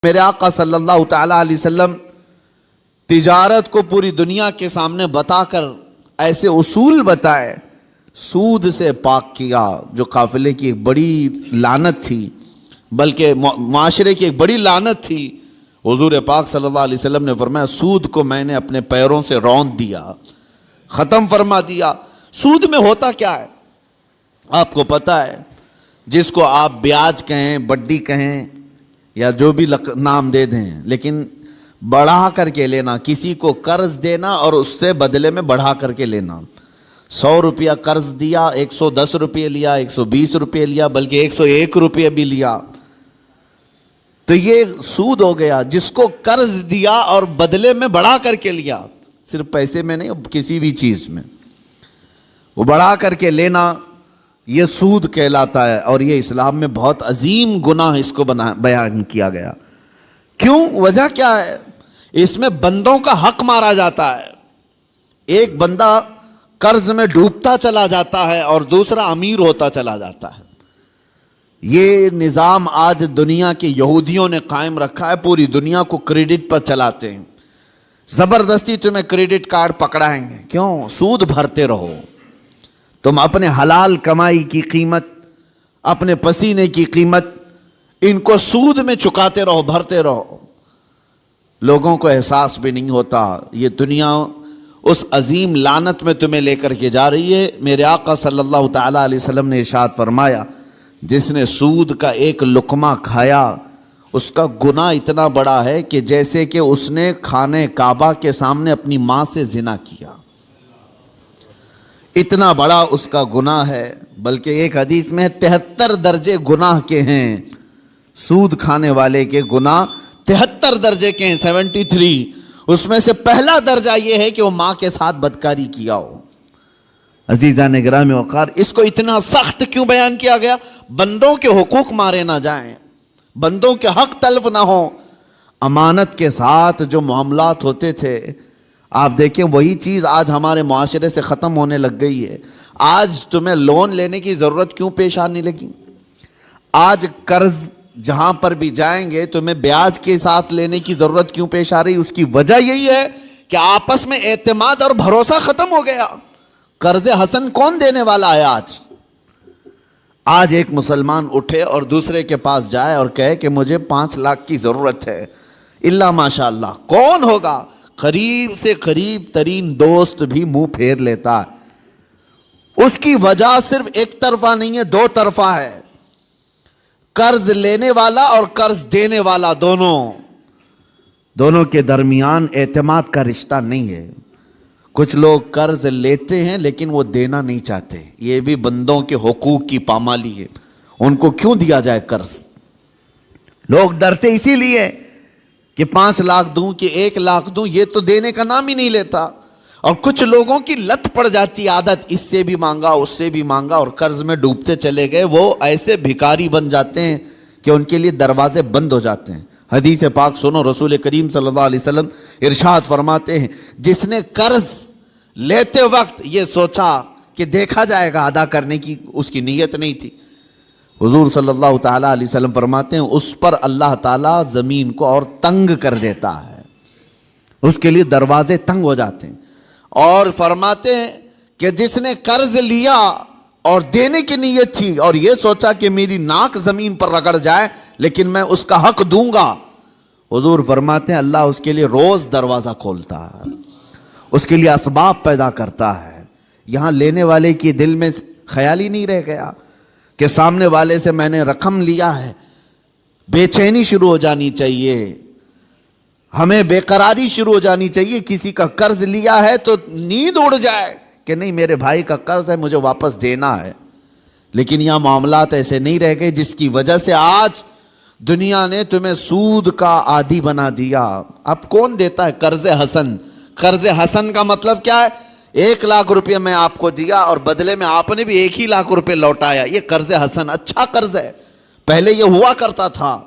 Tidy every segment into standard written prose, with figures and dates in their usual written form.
میرے آقا صلی اللہ تعالیٰ علیہ وسلم تجارت کو پوری دنیا کے سامنے بتا کر ایسے اصول بتائے، سود سے پاک کیا جو قافلے کی ایک بڑی لعنت تھی، بلکہ معاشرے کی ایک بڑی لعنت تھی۔ حضور پاک صلی اللہ علیہ وسلم نے فرمایا سود کو میں نے اپنے پیروں سے روند دیا، ختم فرما دیا۔ سود میں ہوتا کیا ہے آپ کو پتہ ہے؟ جس کو آپ بیاج کہیں، بڈی کہیں یا جو بھی نام دے دیں، لیکن بڑھا کر کے لینا، کسی کو قرض دینا اور اس سے بدلے میں بڑھا کر کے لینا۔ 100 روپیہ قرض دیا، 110 روپے لیا، 120 روپے لیا، بلکہ 101 روپے بھی لیا، تو یہ سود ہو گیا۔ جس کو قرض دیا اور بدلے میں بڑھا کر کے لیا، صرف پیسے میں نہیں، کسی بھی چیز میں وہ بڑھا کر کے لینا، یہ سود کہلاتا ہے۔ اور یہ اسلام میں بہت عظیم گناہ اس کو بیان کیا گیا۔ کیوں؟ وجہ کیا ہے؟ اس میں بندوں کا حق مارا جاتا ہے۔ ایک بندہ قرض میں ڈوبتا چلا جاتا ہے اور دوسرا امیر ہوتا چلا جاتا ہے۔ یہ نظام آج دنیا کے یہودیوں نے قائم رکھا ہے، پوری دنیا کو کریڈٹ پر چلاتے ہیں۔ زبردستی تمہیں کریڈٹ کارڈ پکڑائیں گے، کیوں؟ سود بھرتے رہو۔ تم اپنے حلال کمائی کی قیمت، اپنے پسینے کی قیمت ان کو سود میں چکاتے رہو، بھرتے رہو۔ لوگوں کو احساس بھی نہیں ہوتا۔ یہ دنیا اس عظیم لعنت میں تمہیں لے کر کے جا رہی ہے۔ میرے آقا صلی اللہ تعالیٰ علیہ وسلم نے ارشاد فرمایا جس نے سود کا ایک لقمہ کھایا اس کا گناہ اتنا بڑا ہے کہ جیسے کہ اس نے خانہ کعبہ کے سامنے اپنی ماں سے زنا کیا، اتنا بڑا اس کا گناہ ہے۔ بلکہ ایک حدیث میں 73 درجے گناہ کے ہیں، سود کھانے والے کے گناہ 73 درجے کے ہیں، 73۔ اس میں سے پہلا درجہ یہ ہے کہ وہ ماں کے ساتھ بدکاری کیا ہو۔ عزیزان گرامی وقار، اس کو اتنا سخت کیوں بیان کیا گیا؟ بندوں کے حقوق مارے نہ جائیں، بندوں کے حق تلف نہ ہوں۔ امانت کے ساتھ جو معاملات ہوتے تھے، آپ دیکھیں وہی چیز آج ہمارے معاشرے سے ختم ہونے لگ گئی ہے۔ آج تمہیں لون لینے کی ضرورت کیوں پیش آنے لگی؟ آج قرض جہاں پر بھی جائیں گے تمہیں بیاج کے ساتھ لینے کی ضرورت کیوں پیش آ رہی؟ اس کی وجہ یہی ہے کہ آپس میں اعتماد اور بھروسہ ختم ہو گیا۔ قرض حسن کون دینے والا ہے آج ایک مسلمان اٹھے اور دوسرے کے پاس جائے اور کہے کہ مجھے 5 لاکھ کی ضرورت ہے، اللہ ماشاء اللہ، کون ہوگا؟ قریب سے قریب ترین دوست بھی منہ پھیر لیتا ہے۔ اس کی وجہ صرف ایک طرفہ نہیں ہے، 2 طرفہ ہے۔ قرض لینے والا اور قرض دینے والا دونوں کے درمیان اعتماد کا رشتہ نہیں ہے۔ کچھ لوگ قرض لیتے ہیں لیکن وہ دینا نہیں چاہتے، یہ بھی بندوں کے حقوق کی پامالی ہے۔ ان کو کیوں دیا جائے قرض؟ لوگ ڈرتے اسی لیے کہ 5 لاکھ دوں کہ 1 لاکھ دوں، یہ تو دینے کا نام ہی نہیں لیتا۔ اور کچھ لوگوں کی لت پڑ جاتی عادت، اس سے بھی مانگا اس سے بھی مانگا اور قرض میں ڈوبتے چلے گئے۔ وہ ایسے بھکاری بن جاتے ہیں کہ ان کے لیے دروازے بند ہو جاتے ہیں۔ حدیث پاک سنو، رسول کریم صلی اللہ علیہ وسلم ارشاد فرماتے ہیں جس نے قرض لیتے وقت یہ سوچا کہ دیکھا جائے گا ادا کرنے کی اس کی نیت نہیں تھی، حضور صلی اللہ تعالیٰ علیہ وسلم فرماتے ہیں اس پر اللہ تعالیٰ زمین کو اور تنگ کر دیتا ہے، اس کے لیے دروازے تنگ ہو جاتے ہیں۔ اور فرماتے ہیں کہ جس نے قرض لیا اور دینے کی نیت تھی اور یہ سوچا کہ میری ناک زمین پر رگڑ جائے لیکن میں اس کا حق دوں گا، حضور فرماتے ہیں اللہ اس کے لیے روز دروازہ کھولتا ہے، اس کے لیے اسباب پیدا کرتا ہے۔ یہاں لینے والے کی دل میں خیال ہی نہیں رہ گیا کہ سامنے والے سے میں نے رقم لیا ہے، بے چینی شروع ہو جانی چاہیے، ہمیں بے قراری شروع ہو جانی چاہیے۔ کسی کا قرض لیا ہے تو نیند اڑ جائے کہ نہیں میرے بھائی کا قرض ہے مجھے واپس دینا ہے۔ لیکن یہاں معاملات ایسے نہیں رہ گئے، جس کی وجہ سے آج دنیا نے تمہیں سود کا عادی بنا دیا۔ اب کون دیتا ہے قرض حسن؟ قرض حسن کا مطلب کیا ہے؟ 1 لاکھ روپے میں آپ کو دیا اور بدلے میں آپ نے بھی 1 ہی لاکھ روپے لوٹایا، یہ قرض حسن اچھا قرض ہے۔ پہلے یہ ہوا کرتا تھا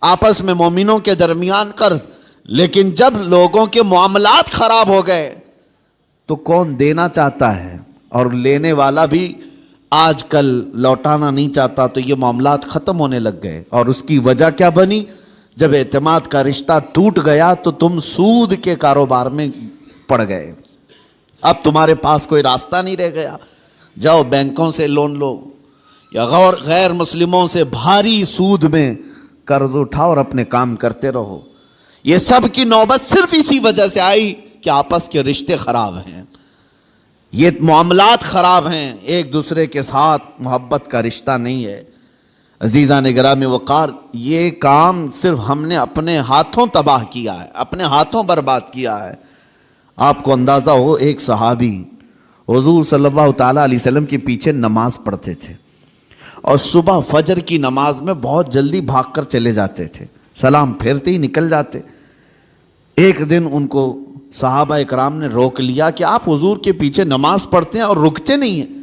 آپس میں مومنوں کے درمیان قرض، لیکن جب لوگوں کے معاملات خراب ہو گئے تو کون دینا چاہتا ہے اور لینے والا بھی آج کل لوٹانا نہیں چاہتا، تو یہ معاملات ختم ہونے لگ گئے۔ اور اس کی وجہ کیا بنی؟ جب اعتماد کا رشتہ ٹوٹ گیا تو تم سود کے کاروبار میں پڑ گئے. اب تمہارے پاس کوئی راستہ نہیں رہ گیا. جاؤ بینکوں سے لون لو یا غیر مسلموں سے بھاری سود میں قرض اٹھاؤ اور اپنے کام کرتے رہو. یہ سب کی نوبت صرف اسی وجہ سے آئی کہ آپس کے رشتے خراب ہیں, یہ معاملات خراب ہیں, ایک دوسرے کے ساتھ محبت کا رشتہ نہیں ہے. عزیزان گرامی وقار, یہ کام صرف ہم نے اپنے ہاتھوں تباہ کیا ہے, اپنے ہاتھوں برباد کیا ہے. آپ کو اندازہ ہو, ایک صحابی حضور صلی اللہ تعالیٰ علیہ وسلم کے پیچھے نماز پڑھتے تھے اور صبح فجر کی نماز میں بہت جلدی بھاگ کر چلے جاتے تھے, سلام پھیرتے ہی نکل جاتے. ایک دن ان کو صحابہ اکرام نے روک لیا کہ آپ حضور کے پیچھے نماز پڑھتے ہیں اور رکتے نہیں ہیں.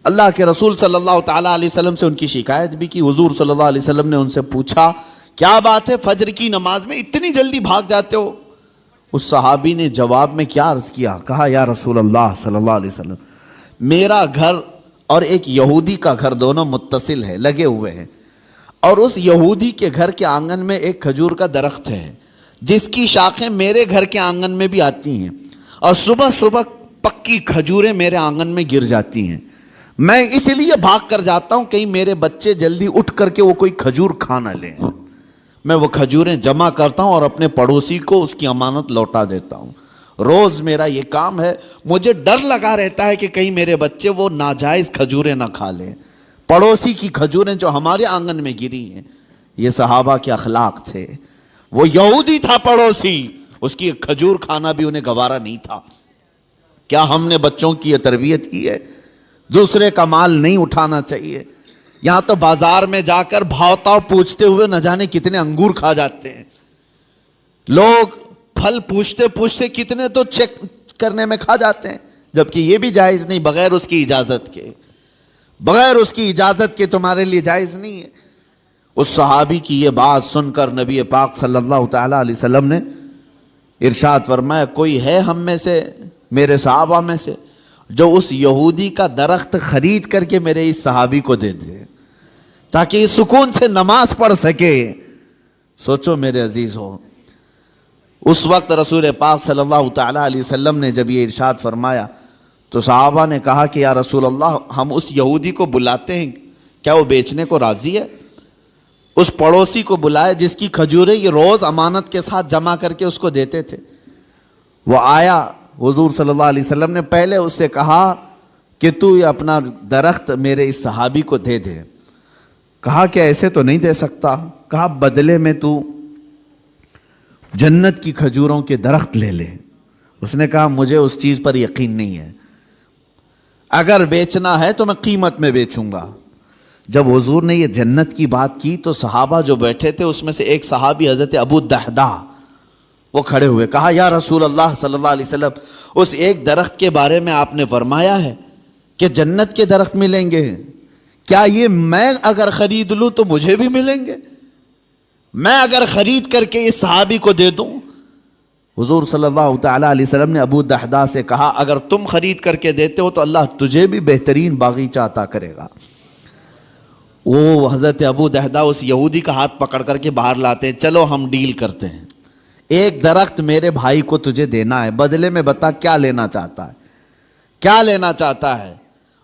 اللہ کے رسول صلی اللہ تعالیٰ علیہ وسلم سے ان کی شکایت بھی کی. حضور صلی اللہ علیہ وسلم نے ان سے پوچھا, کیا بات ہے فجر کی نماز میں اتنی جلدی بھاگ جاتے ہو؟ اس صحابی نے جواب میں کیا عرض کیا, کہا یا رسول اللہ صلی اللہ علیہ وسلم, میرا گھر اور ایک یہودی کا گھر دونوں متصل ہے, لگے ہوئے ہیں, اور اس یہودی کے گھر کے آنگن میں ایک کھجور کا درخت ہے جس کی شاخیں میرے گھر کے آنگن میں بھی آتی ہیں, اور صبح صبح پکی کھجوریں میرے آنگن میں گر جاتی ہیں. میں اس لیے بھاگ کر جاتا ہوں کہیں میرے بچے جلدی اٹھ کر کے وہ کوئی کھجور کھا نہ لیں. میں وہ کھجوریں جمع کرتا ہوں اور اپنے پڑوسی کو اس کی امانت لوٹا دیتا ہوں. روز میرا یہ کام ہے. مجھے ڈر لگا رہتا ہے کہ کہیں میرے بچے وہ ناجائز کھجوریں نہ کھا لیں, پڑوسی کی کھجوریں جو ہمارے آنگن میں گری ہیں. یہ صحابہ کے اخلاق تھے. وہ یہودی تھا پڑوسی, اس کی ایک کھجور کھانا بھی انہیں گوارا نہیں تھا. کیا ہم نے بچوں کی یہ تربیت کی ہے؟ دوسرے کا مال نہیں اٹھانا چاہیے. یہاں تو بازار میں جا کر بھاؤ تاؤ پوچھتے ہوئے نہ جانے کتنے انگور کھا جاتے ہیں لوگ. پھل پوچھتے پوچھتے کتنے تو چیک کرنے میں کھا جاتے ہیں, جبکہ یہ بھی جائز نہیں, بغیر اس کی اجازت کے, بغیر اس کی اجازت کے تمہارے لیے جائز نہیں ہے. اس صحابی کی یہ بات سن کر نبی پاک صلی اللہ تعالیٰ علیہ وسلم نے ارشاد فرمایا, کوئی ہے ہم میں سے, میرے صحابہ میں سے, جو اس یہودی کا درخت خرید کر کے میرے اس صحابی کو دے دے تاکہ یہ سکون سے نماز پڑھ سکے. سوچو میرے عزیز ہو, اس وقت رسول پاک صلی اللہ تعالیٰ علیہ وسلم نے جب یہ ارشاد فرمایا تو صحابہ نے کہا کہ یا رسول اللہ, ہم اس یہودی کو بلاتے ہیں, کیا وہ بیچنے کو راضی ہے؟ اس پڑوسی کو بلائے جس کی کھجوریں یہ روز امانت کے ساتھ جمع کر کے اس کو دیتے تھے. وہ آیا, حضور صلی اللہ علیہ وسلم نے پہلے اس سے کہا کہ تو یہ اپنا درخت میرے اس صحابی کو دے دے. کہا کہ ایسے تو نہیں دے سکتا. کہا بدلے میں تو جنت کی کھجوروں کے درخت لے لے. اس نے کہا مجھے اس چیز پر یقین نہیں ہے, اگر بیچنا ہے تو میں قیمت میں بیچوں گا. جب حضور نے یہ جنت کی بات کی تو صحابہ جو بیٹھے تھے اس میں سے ایک صحابی حضرت ابو دحدہ وہ کھڑے ہوئے. کہا یا رسول اللہ صلی اللہ علیہ وسلم, اس ایک درخت کے بارے میں آپ نے فرمایا ہے کہ جنت کے درخت ملیں گے, کیا یہ میں اگر خرید لوں تو مجھے بھی ملیں گے؟ میں اگر خرید کر کے اس صحابی کو دے دوں؟ حضور صلی اللہ تعالیٰ علیہ وسلم نے ابو دحدہ سے کہا, اگر تم خرید کر کے دیتے ہو تو اللہ تجھے بھی بہترین باغیچہ عطا کرے گا. وہ حضرت ابو دحدہ اس یہودی کا ہاتھ پکڑ کر کے باہر لاتے ہیں, چلو ہم ڈیل کرتے ہیں, ایک درخت میرے بھائی کو تجھے دینا ہے, بدلے میں بتا کیا لینا چاہتا ہے, کیا لینا چاہتا ہے.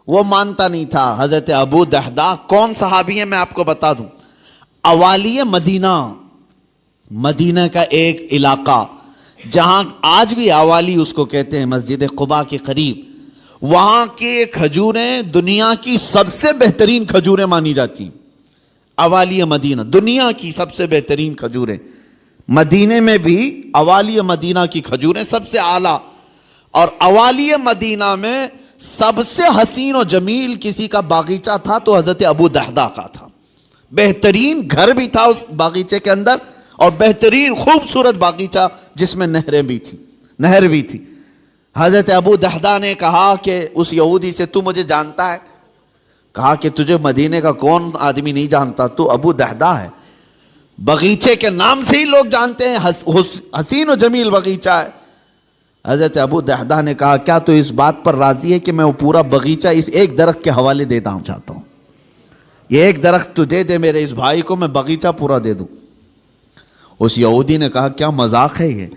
وہ مانتا نہیں تھا. حضرت ابو دحدہ کون صحابی ہیں میں آپ کو بتا دوں, اوالی مدینہ, مدینہ کا ایک علاقہ جہاں آج بھی اوالی اس کو کہتے ہیں, مسجد قباء کے قریب, وہاں کے کھجوریں دنیا کی سب سے بہترین کھجوریں مانی جاتی. اوالی مدینہ دنیا کی سب سے بہترین کھجوریں, مدینے میں بھی اوالی مدینہ کی کھجوریں سب سے اعلیٰ, اور اوالی مدینہ میں سب سے حسین و جمیل کسی کا باغیچہ تھا تو حضرت ابو دحدہ کا تھا. بہترین گھر بھی تھا اس باغیچے کے اندر, اور بہترین خوبصورت باغیچہ جس میں نہر بھی تھی. حضرت ابو دحدہ نے کہا کہ اس یہودی سے, تو مجھے جانتا ہے؟ کہا کہ تجھے مدینے کا کون آدمی نہیں جانتا, تو ابو دحدہ ہے, باغیچے کے نام سے ہی لوگ جانتے ہیں, حسین و جمیل باغیچہ ہے. حضرت ابو دحدہ نے کہا کیا تو اس بات پر راضی ہے کہ میں وہ پورا باغیچہ اس ایک درخت کے حوالے دیتا ہوں, چاہتا ہوں یہ ایک درخت تو دے دے میرے اس بھائی کو, میں باغیچہ پورا دے دوں. اس یہودی نے کہا کیا مذاق ہے یہ؟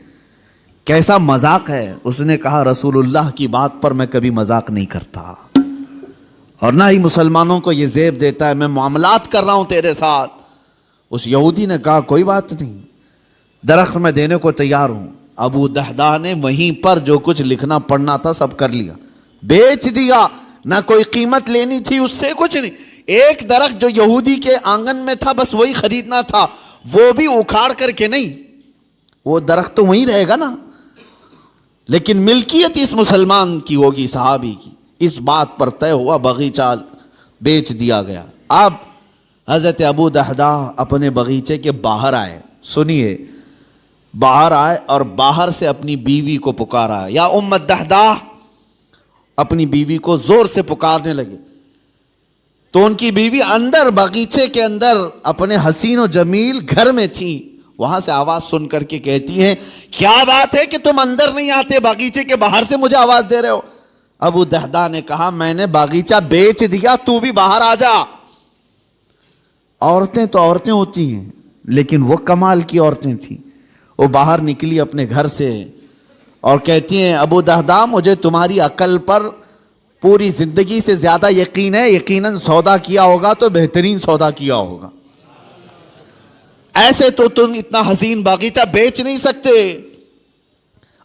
کیسا مذاق ہے؟ اس نے کہا رسول اللہ کی بات پر میں کبھی مذاق نہیں کرتا اور نہ ہی مسلمانوں کو یہ زیب دیتا ہے، میں معاملات کر رہا ہوں تیرے ساتھ۔ اس یہودی نے کہا کوئی بات نہیں، درخت میں دینے کو تیار ہوں۔ ابو دہدہ نے وہیں پر جو کچھ لکھنا پڑھنا تھا سب کر لیا، بیچ دیا، نہ کوئی قیمت لینی تھی اس سے، کچھ نہیں۔ ایک درخت جو یہودی کے آنگن میں تھا بس وہی خریدنا تھا، وہ بھی اکھاڑ کر کے نہیں، وہ درخت تو وہیں رہے گا نا، لیکن ملکیت اس مسلمان کی ہوگی، صحابی کی۔ اس بات پر طے ہوا، باغیچہ بیچ دیا گیا۔ اب حضرت ابو دہدہ اپنے باغیچے کے باہر آئے، سنیے، باہر آئے اور باہر سے اپنی بیوی کو پکارا، یا ام الدہدہ، اپنی بیوی کو زور سے پکارنے لگے۔ تو ان کی بیوی اندر باغیچے کے اندر اپنے حسین و جمیل گھر میں تھی، وہاں سے آواز سن کر کے کہتی ہیں کیا بات ہے کہ تم اندر نہیں آتے، باغیچے کے باہر سے مجھے آواز دے رہے ہو؟ ابو دہدہ نے کہا میں نے باغیچہ بیچ دیا، تو بھی باہر آ جا۔ عورتیں تو عورتیں ہوتی ہیں، لیکن وہ کمال کی عورتیں تھیں۔ وہ باہر نکلی اپنے گھر سے اور کہتی ہیں ابو دہدہ مجھے تمہاری عقل پر پوری زندگی سے زیادہ یقین ہے، یقیناً سودا کیا ہوگا تو بہترین سودا کیا ہوگا، ایسے تو تم اتنا حسین باغیچہ بیچ نہیں سکتے،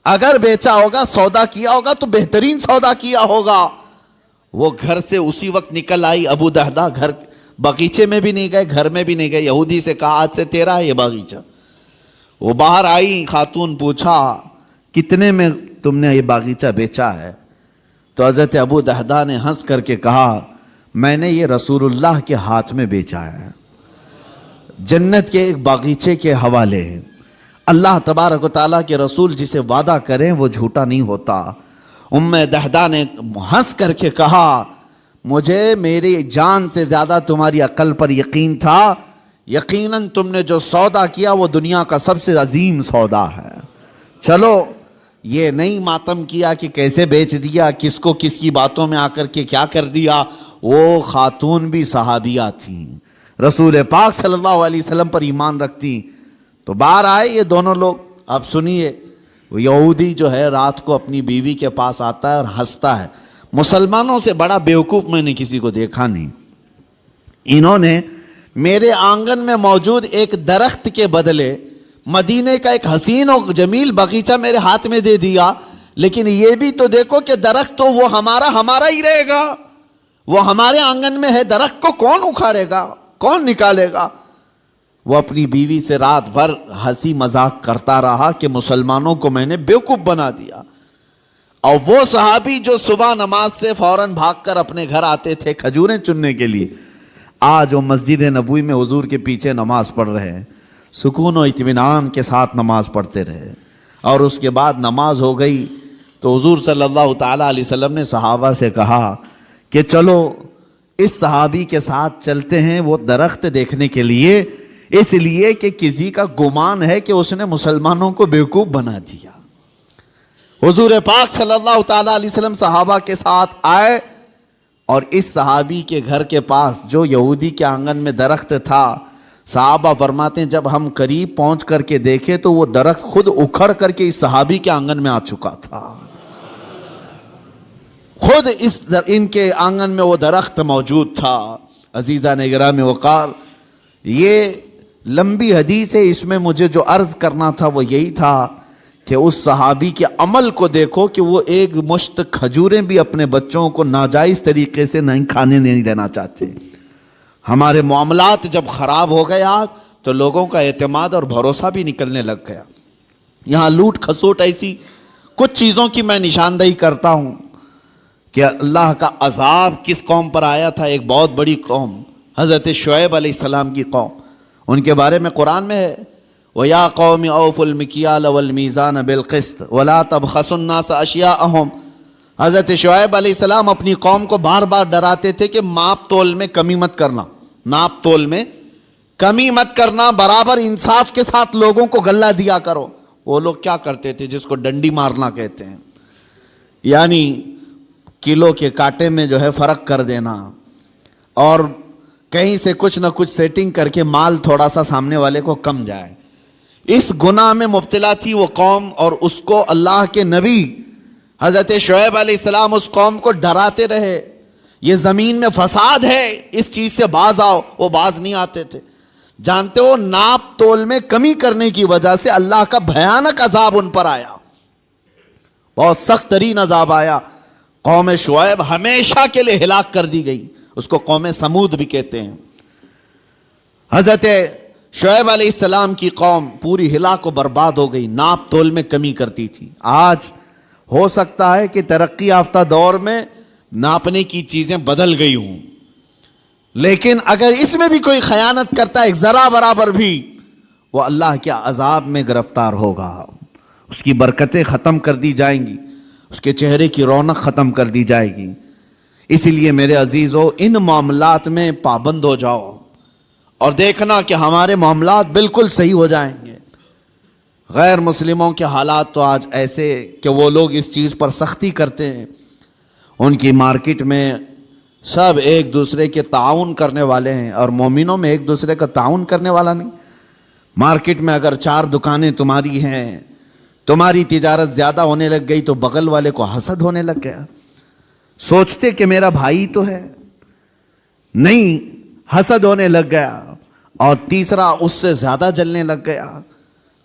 اگر بیچا ہوگا سودا کیا ہوگا تو بہترین سودا کیا ہوگا۔ وہ گھر سے اسی وقت نکل آئی، ابو دہدہ گھر باغیچے میں بھی نہیں گئے، گھر میں بھی نہیں گئے۔ یہودی سے کہا آج سے تیرا ہے یہ باغیچہ۔ وہ باہر آئی، خاتون پوچھا کتنے میں تم نے یہ باغیچہ بیچا ہے؟ تو حضرت ابو دہدہ نے ہنس کر کے کہا میں نے یہ رسول اللہ کے ہاتھ میں بیچا ہے، جنت کے ایک باغیچے کے حوالے۔ اللہ تبارک و تعالیٰ کے رسول جسے وعدہ کریں وہ جھوٹا نہیں ہوتا۔ ام دہدہ نے ہنس کر کے کہا مجھے میری جان سے زیادہ تمہاری عقل پر یقین تھا، یقیناً تم نے جو سودا کیا وہ دنیا کا سب سے عظیم سودا ہے۔ چلو یہ نہیں ماتم کیا کہ کیسے بیچ دیا، کس کو کس کی باتوں میں آ کر کے کیا کر دیا۔ وہ خاتون بھی صحابیہ تھیں، رسول پاک صلی اللہ علیہ وسلم پر ایمان رکھتی۔ تو باہر آئے یہ دونوں لوگ۔ اب سنیے، وہ یہودی جو ہے رات کو اپنی بیوی کے پاس آتا ہے اور ہنستا ہے۔ مسلمانوں سے بڑا بیوقوف میں نے کسی کو دیکھا نہیں۔ انہوں نے میرے آنگن میں موجود ایک درخت کے بدلے مدینے کا ایک حسین و جمیل باغیچہ میرے ہاتھ میں دے دیا، لیکن یہ بھی تو دیکھو کہ درخت تو وہ ہمارا ہی رہے گا، وہ ہمارے آنگن میں ہے، درخت کو کون اکھاڑے گا، کون نکالے گا؟ وہ اپنی بیوی سے رات بھر ہنسی مذاق کرتا رہا کہ مسلمانوں کو میں نے بیوقوف بنا دیا۔ اور وہ صحابی جو صبح نماز سے فوراً بھاگ کر اپنے گھر آتے تھے کھجوریں چننے کے لیے، آج وہ مسجد نبوی میں حضور کے پیچھے نماز پڑھ رہے ہیں، سکون و اطمینان کے ساتھ نماز پڑھتے رہے۔ اور اس کے بعد نماز ہو گئی تو حضور صلی اللہ تعالیٰ علیہ وسلم نے صحابہ سے کہا کہ چلو اس صحابی کے ساتھ چلتے ہیں وہ درخت دیکھنے کے لیے، اس لیے کہ کسی کا گمان ہے کہ اس نے مسلمانوں کو بیوقوف بنا دیا۔ حضور پاک صلی اللہ تعالیٰ علیہ وسلم صحابہ کے ساتھ آئے اور اس صحابی کے گھر کے پاس جو یہودی کے آنگن میں درخت تھا، صحابہ فرماتے ہیں جب ہم قریب پہنچ کر کے دیکھے تو وہ درخت خود اکھڑ کر کے اس صحابی کے آنگن میں آ چکا تھا، خود ان کے آنگن میں وہ درخت موجود تھا۔ عزیزان گرامی وقار، یہ لمبی حدیث ہے، اس میں مجھے جو عرض کرنا تھا وہ یہی تھا کہ اس صحابی کے عمل کو دیکھو کہ وہ ایک مشت کھجوریں بھی اپنے بچوں کو ناجائز طریقے سے نہیں کھانے نہیں دینا چاہتے۔ ہمارے معاملات جب خراب ہو گیا تو لوگوں کا اعتماد اور بھروسہ بھی نکلنے لگ گیا۔ یہاں لوٹ کھسوٹ ایسی کچھ چیزوں کی میں نشاندہی کرتا ہوں کہ اللہ کا عذاب کس قوم پر آیا تھا۔ ایک بہت بڑی قوم، حضرت شعیب علیہ السلام کی قوم، ان کے بارے میں قرآن میں ہے وَيَا قَوْمِ أَوْفُوا الْمِكْيَالَ وَالْمِيزَانَ بِالْقِسْطِ وَلَا تَبْخَسُوا النَّاسَ أَشْيَاءَهُمْ۔ حضرت شعیب علیہ السلام اپنی قوم کو بار بار ڈراتے تھے کہ ماپ تول میں کمی مت کرنا، ناپ تول میں کمی مت کرنا، برابر انصاف کے ساتھ لوگوں کو غلہ دیا کرو۔ وہ لوگ کیا کرتے تھے جس کو ڈنڈی مارنا کہتے ہیں، یعنی کلو کے کانٹے میں جو ہے فرق کر دینا، اور کہیں سے کچھ نہ کچھ سیٹنگ کر کے مال تھوڑا سا سامنے والے کو کم جائے۔ اس گناہ میں مبتلا تھی وہ قوم، اور اس کو اللہ کے نبی حضرت شعیب علیہ السلام اس قوم کو ڈراتے رہے، یہ زمین میں فساد ہے، اس چیز سے باز آؤ، وہ باز نہیں آتے تھے۔ جانتے ہو ناپ تول میں کمی کرنے کی وجہ سے اللہ کا بھیانک عذاب ان پر آیا، بہت سخت ترین عذاب آیا۔ قوم شعیب ہمیشہ کے لیے ہلاک کر دی گئی، اس کو قوم سمود بھی کہتے ہیں۔ حضرت شعیب علیہ السلام کی قوم پوری ہلاک و برباد ہو گئی، ناپ تول میں کمی کرتی تھی۔ آج ہو سکتا ہے کہ ترقی یافتہ دور میں ناپنے کی چیزیں بدل گئی ہوں، لیکن اگر اس میں بھی کوئی خیانت کرتا ہے ایک ذرا برابر بھی، وہ اللہ کے عذاب میں گرفتار ہوگا، اس کی برکتیں ختم کر دی جائیں گی، اس کے چہرے کی رونق ختم کر دی جائے گی۔ اسی لیے میرے عزیزو، ان معاملات میں پابند ہو جاؤ اور دیکھنا کہ ہمارے معاملات بالکل صحیح ہو جائیں گے۔ غیر مسلموں کے حالات تو آج ایسے کہ وہ لوگ اس چیز پر سختی کرتے ہیں، ان کی مارکیٹ میں سب ایک دوسرے کے تعاون کرنے والے ہیں، اور مومنوں میں ایک دوسرے کا تعاون کرنے والا نہیں۔ مارکیٹ میں اگر 4 دکانیں تمہاری ہیں، تمہاری تجارت زیادہ ہونے لگ گئی تو بغل والے کو حسد ہونے لگ گیا، سوچتے کہ میرا بھائی تو ہے، نہیں، حسد ہونے لگ گیا، اور تیسرا اس سے زیادہ جلنے لگ گیا۔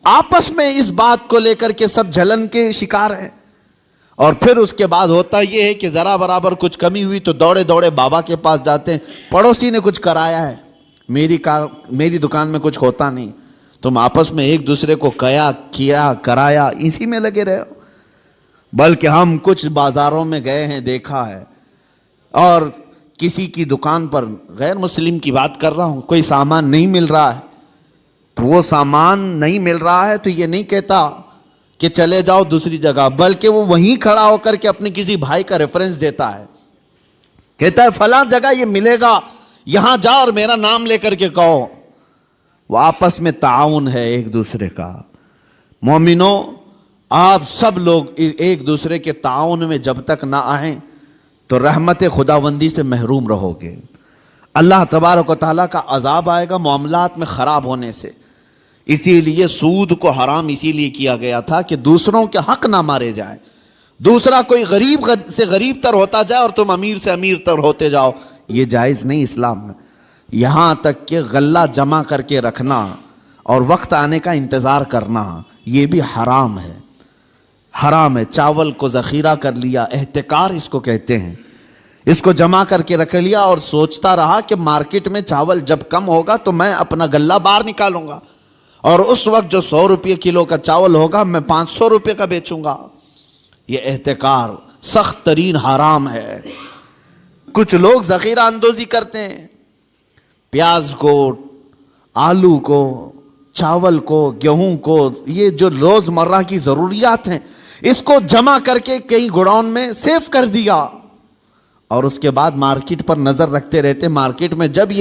آپس میں اس بات کو لے کر کے سب جلن کے شکار ہیں، اور پھر اس کے بعد ہوتا یہ ہے کہ ذرا برابر کچھ کمی ہوئی تو دوڑے دوڑے بابا کے پاس جاتے ہیں، پڑوسی نے کچھ کرایا ہے، میری دکان میں کچھ ہوتا نہیں، تم آپس میں ایک دوسرے کو کیا کرایا اسی میں لگے رہے ہو۔ بلکہ ہم کچھ بازاروں میں گئے ہیں، دیکھا ہے، اور کسی کی دکان پر، غیر مسلم کی بات کر رہا ہوں، کوئی سامان نہیں مل رہا ہے، تو وہ سامان نہیں مل رہا ہے تو یہ نہیں کہتا کہ چلے جاؤ دوسری جگہ، بلکہ وہ وہیں کھڑا ہو کر کے اپنے کسی بھائی کا ریفرنس دیتا ہے، کہتا ہے فلاں جگہ یہ ملے گا، یہاں جاؤ اور میرا نام لے کر کے کہو۔ وہ آپس میں تعاون ہے ایک دوسرے کا۔ مومنوں، آپ سب لوگ ایک دوسرے کے تعاون میں جب تک نہ آئیں تو رحمت خداوندی سے محروم رہو گے۔ اللہ تبارک و تعالیٰ کا عذاب آئے گا معاملات میں خراب ہونے سے۔ اسی لیے سود کو حرام اسی لیے کیا گیا تھا کہ دوسروں کے حق نہ مارے جائیں، دوسرا کوئی غریب سے غریب تر ہوتا جائے اور تم امیر سے امیر تر ہوتے جاؤ، یہ جائز نہیں اسلام میں۔ یہاں تک کہ غلہ جمع کر کے رکھنا اور وقت آنے کا انتظار کرنا، یہ بھی حرام ہے، حرام ہے۔ چاول کو ذخیرہ کر لیا، احتکار اس کو کہتے ہیں، اس کو جمع کر کے رکھ لیا اور سوچتا رہا کہ مارکیٹ میں چاول جب کم ہوگا تو میں اپنا غلہ باہر نکالوں گا، اور اس وقت جو 100 روپے کلو کا چاول ہوگا میں 500 روپے کا بیچوں گا۔ یہ احتکار سخت ترین حرام ہے۔ کچھ لوگ ذخیرہ اندوزی کرتے ہیں، پیاز کو، آلو کو، چاول کو، گیہوں کو، یہ جو روز مرہ کی ضروریات ہیں، اس کو جمع کر کے کئی گوڈاؤن میں سیف کر دیا، اور اس کے بعد مارکیٹ پر نظر رکھتے رہتے، مارکیٹ میں جب یہ